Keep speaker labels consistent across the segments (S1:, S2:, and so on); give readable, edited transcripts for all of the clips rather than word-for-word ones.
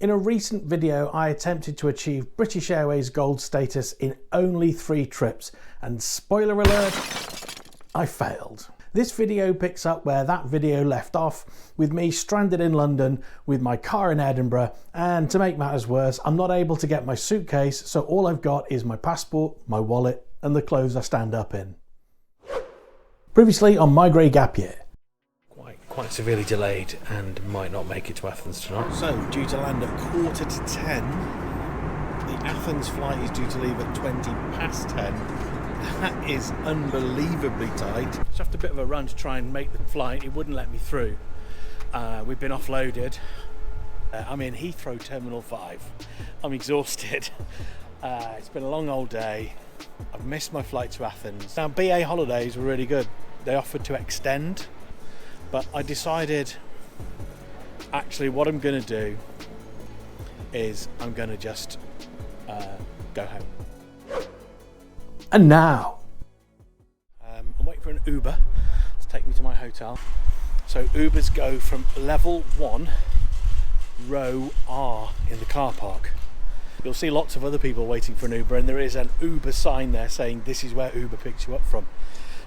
S1: In a recent video, I attempted to achieve British Airways Gold status in only 3 trips, and spoiler alert, I failed. This video picks up where that video left off, with me stranded in London with my car in Edinburgh, and to make matters worse, I'm not able to get my suitcase, so all I've got is my passport, my wallet, and the clothes I stand up in. Previously on My Grey Gap Year. Quite severely delayed and might not make it to Athens tonight.
S2: So, due to land at 10:15, the Athens flight is due to leave at 10:20. That is unbelievably tight. Just after a bit of a run to try and make the flight, it wouldn't let me through. We've been offloaded. I'm in Heathrow Terminal 5. I'm exhausted. It's been a long old day. I've missed my flight to Athens. Now, BA Holidays were really good. They offered to extend. But I decided, actually, what I'm going to do is I'm going to just go home.
S1: And now,
S2: I'm waiting for an Uber to take me to my hotel. So Ubers go from level 1, row R in the car park. You'll see lots of other people waiting for an Uber, and there is an Uber sign there saying this is where Uber picks you up from.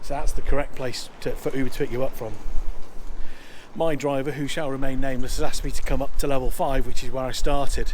S2: So that's the correct place for Uber to pick you up from. My driver, who shall remain nameless, has asked me to come up to level 5, which is where I started.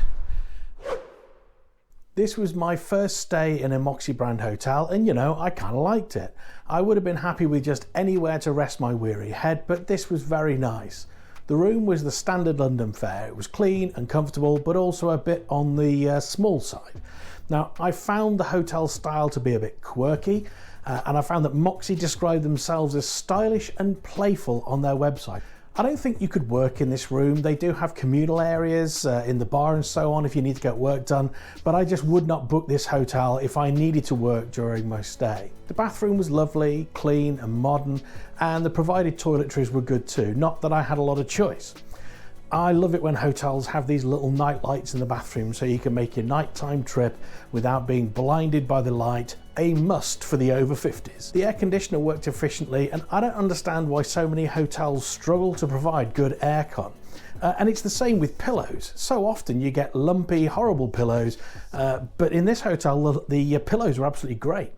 S1: this was my first stay in a Moxy brand hotel, and you know, I kind of liked it. I would have been happy with just anywhere to rest my weary head, but this was very nice. The room was the standard London fare. It was clean and comfortable, but also a bit on the small side. Now, I found the hotel style to be a bit quirky, and I found that Moxy described themselves as stylish and playful on their website. I don't think you could work in this room. They do have communal areas in the bar and so on if you need to get work done, but I just would not book this hotel if I needed to work during my stay. The bathroom was lovely, clean and modern, and the provided toiletries were good too, not that I had a lot of choice. I love it when hotels have these little night lights in the bathroom so you can make your nighttime trip without being blinded by the light, a must for the over 50s. The air conditioner worked efficiently, and I don't understand why so many hotels struggle to provide good aircon. And it's the same with pillows. So often you get lumpy, horrible pillows, but in this hotel the pillows were absolutely great.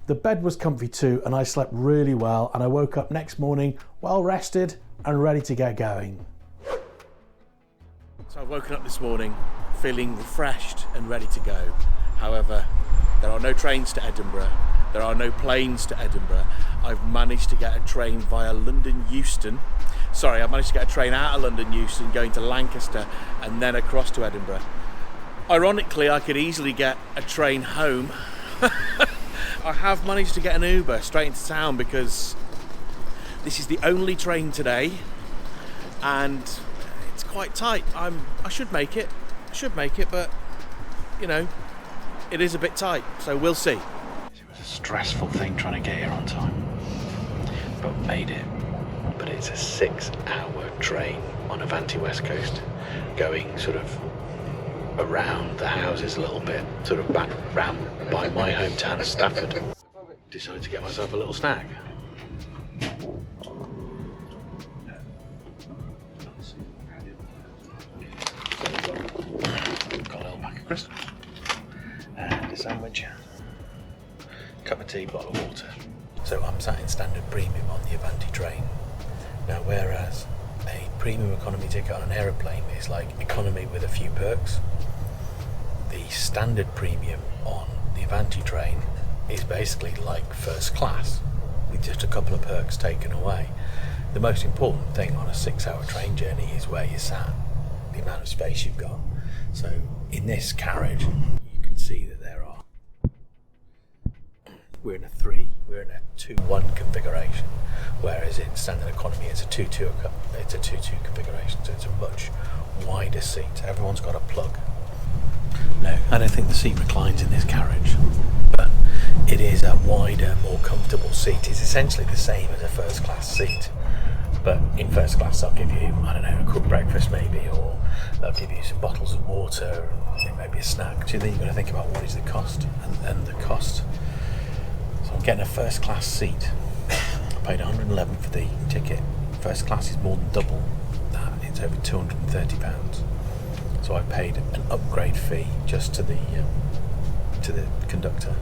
S1: The bed was comfy too, and I slept really well, and I woke up next morning well rested and ready to get going.
S2: So I've woken up this morning feeling refreshed and ready to go. However, there are no trains to Edinburgh. There are no planes to Edinburgh. I've managed to get a train via London Euston. Sorry, I've managed to get a train out of London Euston going to Lancaster and then across to Edinburgh. Ironically, I could easily get a train home. I have managed to get an Uber straight into town because this is the only train today and it's quite tight. I should make it, but you know, it is a bit tight, so we'll see. It was a stressful thing trying to get here on time, but made it. But it's a 6-hour train on Avanti West Coast, going sort of around the houses a little bit, sort of back round by my hometown of Stafford. Decided to get myself a little snack. Got a little pack of crisps and a sandwich, cup of tea, bottle of water. So I'm sat in standard premium on the Avanti train. Now, whereas a premium economy ticket on an aeroplane is like economy with a few perks, the standard premium on the Avanti train is basically like first class with just a couple of perks taken away. The most important thing on a 6-hour train journey is where you sat, the amount of space you've got. So in this carriage, you can see that we're in a 2-1 configuration, whereas in standard economy it's a 2-2 configuration, so it's a much wider seat. Everyone's got a plug. No, I don't think the seat reclines in this carriage, but it is a wider, more comfortable seat. It's essentially the same as a first class seat, but in first class they'll give you, I don't know, a cooked breakfast maybe, or they'll give you some bottles of water and maybe a snack. So then you've got to think about what is the cost and the cost. So I'm getting a first class seat. I paid $111 for the ticket. First class is more than double that. It's over £230.
S1: So I paid an upgrade fee just to the conductor.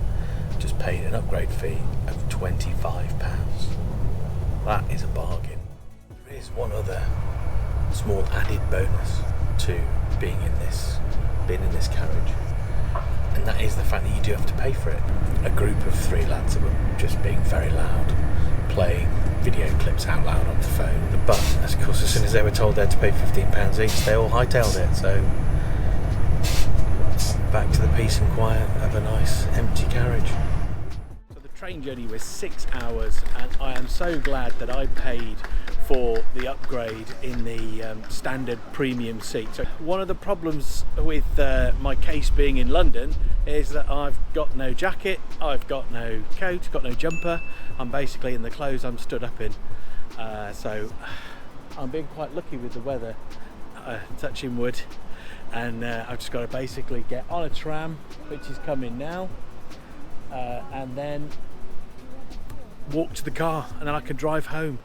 S1: Just paid an upgrade fee of £25. That is a bargain. There is one other small added bonus to being in this carriage, and that is the fact that you do have to pay for it. A group of 3 lads were just being very loud, playing video clips out loud on the phone. But of course, as soon as they were told they had to pay £15 each, they all hightailed it. So back to the peace and quiet of a nice empty carriage.
S2: So the train journey was 6 hours, and I am so glad that I paid for the upgrade in the standard premium seat. So one of the problems with my case being in London is that I've got no jacket, I've got no coat, got no jumper. I'm basically in the clothes I'm stood up in. So I'm being quite lucky with the weather, touching wood, and I've just got to basically get on a tram, which is coming now, and then walk to the car, and then I can drive home.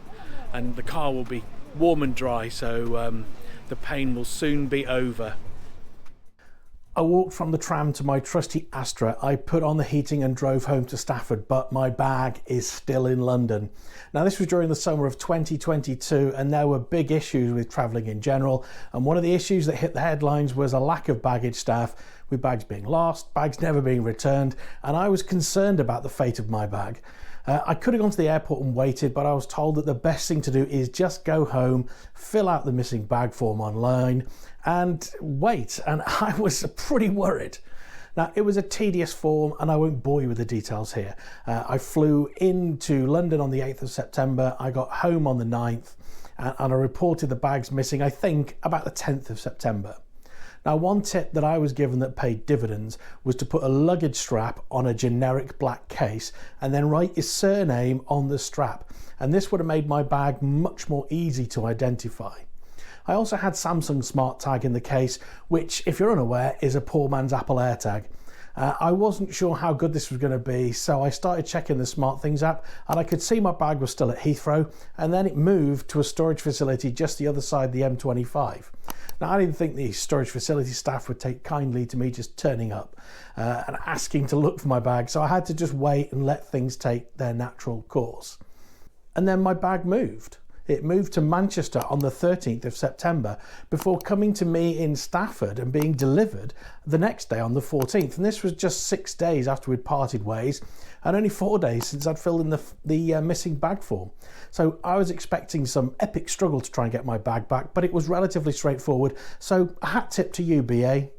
S2: And the car will be warm and dry, so the pain will soon be over. I walked from the tram to my trusty Astra. I put on the heating and drove home to Stafford, but my bag is still in London. Now, this was during the summer of 2022, and there were big issues with travelling in general. And one of the issues that hit the headlines was a lack of baggage staff, with bags being lost, bags never being returned, and I was concerned about the fate of my bag. I could have gone to the airport and waited, but I was told that the best thing to do is just go home, fill out the missing bag form online, and wait. And I was pretty worried. Now, it was a tedious form, and I won't bore you with the details here. I flew into London on the 8th of September. I got home on the 9th, and I reported the bags missing, I think, about the 10th of September. Now, one tip that I was given that paid dividends was to put a luggage strap on a generic black case and then write your surname on the strap. And this would have made my bag much more easy to identify. I also had Samsung Smart Tag in the case, which, if you're unaware, is a poor man's Apple AirTag. I wasn't sure how good this was going to be, so I started checking the SmartThings app, and I could see my bag was still at Heathrow, and then it moved to a storage facility just the other side of the M25. Now, I didn't think the storage facility staff would take kindly to me just turning up and asking to look for my bag, so I had to just wait and let things take their natural course. And then my bag moved. It moved to Manchester on the 13th of September before coming to me in Stafford and being delivered the next day on the 14th. And this was just 6 days after we'd parted ways, and only 4 days since I'd filled in the missing bag form. So I was expecting some epic struggle to try and get my bag back, but it was relatively straightforward. So a hat tip to you, BA.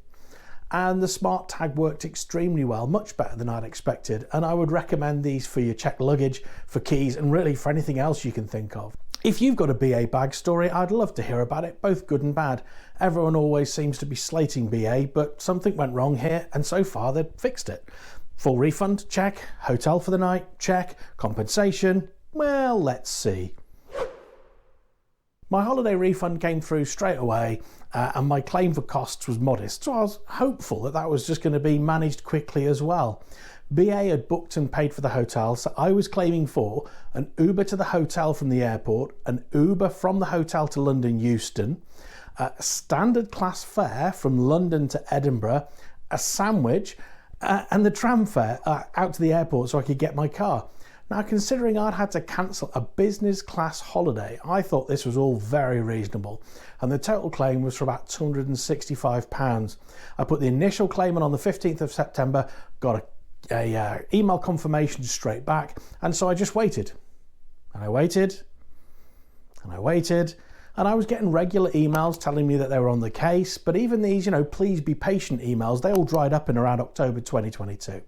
S2: And the Smart Tag worked extremely well, much better than I'd expected. And I would recommend these for your checked luggage, for keys, and really for anything else you can think of. If you've got a BA bag story, I'd love to hear about it, both good and bad. Everyone always seems to be slating BA, but something went wrong here, and so far they've fixed it. Full refund? Check. Hotel for the night? Check. Compensation? Well, let's see. My holiday refund came through straight away, and my claim for costs was modest, so I was hopeful that that was just going to be managed quickly as well. BA had booked and paid for the hotel, so I was claiming for an Uber to the hotel from the airport, an Uber from the hotel to London Euston, a standard class fare from London to Edinburgh, a sandwich, and the tram fare out to the airport so I could get my car. Now, considering I'd had to cancel a business class holiday, I thought this was all very reasonable, and the total claim was for about £265. I put the initial claim in on the 15th of September, got a email confirmation straight back, and so I just waited and I waited and I waited, and I was getting regular emails telling me that they were on the case, but even these, please be patient emails, they all dried up in around October 2022.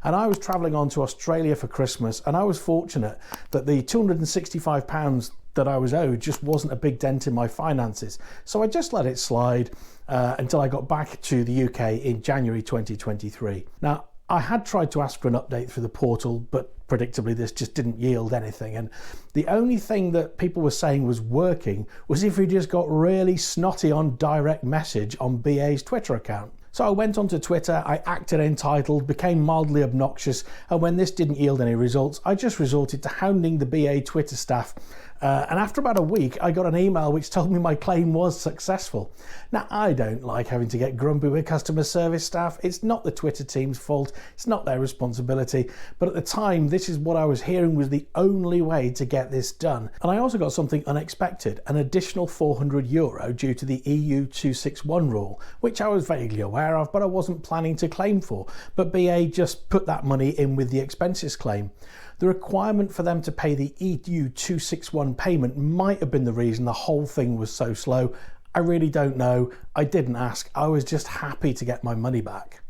S2: And I was travelling on to Australia for Christmas, and I was fortunate that the £265 that I was owed just wasn't a big dent in my finances, so I just let it slide until I got back to the UK in January 2023. Now, I had tried to ask for an update through the portal, but predictably this just didn't yield anything. And the only thing that people were saying was working was if we just got really snotty on direct message on BA's Twitter account.
S1: So I went onto Twitter, I acted entitled, became mildly obnoxious, and when this didn't yield any results, I just resorted to hounding the BA Twitter staff. And after about a week, I got an email which told me my claim was successful. Now, I don't like having to get grumpy with customer service staff. It's not the Twitter team's fault. It's not their responsibility. But at the time, this is what I was hearing was the only way to get this done. And I also got something unexpected, an additional €400 due to the EU 261 rule, which I was vaguely aware of, but I wasn't planning to claim for. But BA just put that money in with the expenses claim. The requirement for them to pay the EU 261 payment might have been the reason the whole thing was so slow. I really don't know. I didn't ask. I was just happy to get my money back.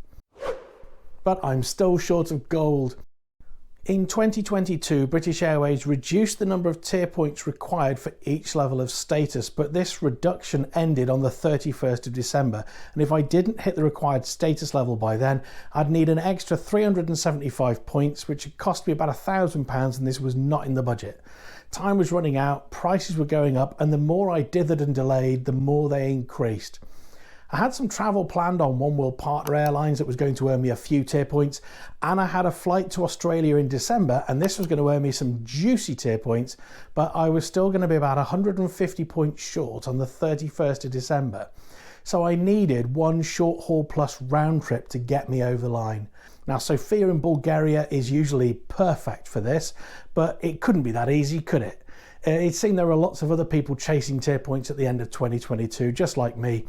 S1: But I'm still short of gold. In 2022, British Airways reduced the number of tier points required for each level of status, but this reduction ended on the 31st of December, and if I didn't hit the required status level by then, I'd need an extra 375 points, which would cost me about £1,000, and this was not in the budget. Time was running out, prices were going up, and the more I dithered and delayed, the more they increased. I had some travel planned on One World Partner Airlines that was going to earn me a few tier points, and I had a flight to Australia in December, and this was going to earn me some juicy tier points, but I was still going to be about 150 points short on the 31st of December. So I needed one short haul plus round trip to get me over the line. Now, Sofia in Bulgaria is usually perfect for this, but it couldn't be that easy, could it? It seemed there were lots of other people chasing tier points at the end of 2022, just like me.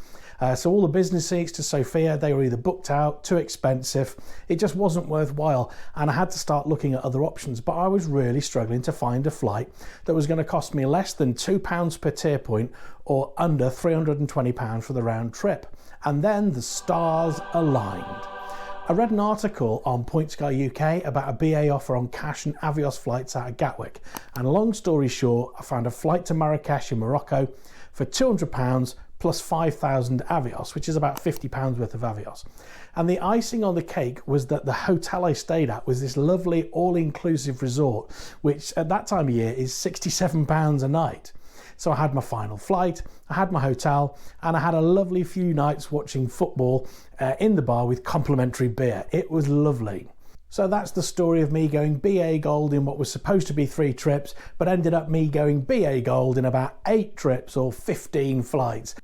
S1: So all the business seats to Sofia, they were either booked out, too expensive, it just wasn't worthwhile, and I had to start looking at other options, but I was really struggling to find a flight that was going to cost me less than £2 per tier point or under £320 for the round trip. And then the stars aligned. I read an article on Point Sky UK about a BA offer on cash and Avios flights out of Gatwick, and long story short, I found a flight to Marrakesh in Morocco for £200 plus 5,000 Avios, which is about £50 worth of Avios. And the icing on the cake was that the hotel I stayed at was this lovely all-inclusive resort, which at that time of year is £67 a night. So I had my final flight, I had my hotel, and I had a lovely few nights watching football in the bar with complimentary beer. It was lovely. So that's the story of me going BA Gold in what was supposed to be 3 trips, but ended up me going BA Gold in about 8 trips or 15 flights.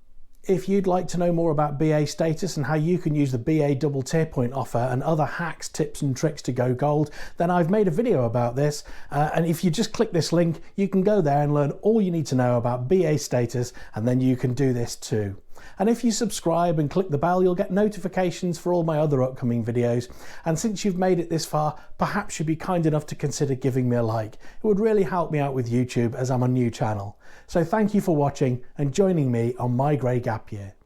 S1: If you'd like to know more about BA status and how you can use the BA double tier point offer and other hacks, tips and tricks to go gold, then I've made a video about this, and if you just click this link, you can go there and learn all you need to know about BA status, and then you can do this too. And if you subscribe and click the bell, you'll get notifications for all my other upcoming videos. And since you've made it this far, perhaps you'd be kind enough to consider giving me a like. It would really help me out with YouTube as I'm a new channel. So thank you for watching and joining me on my grey gap year.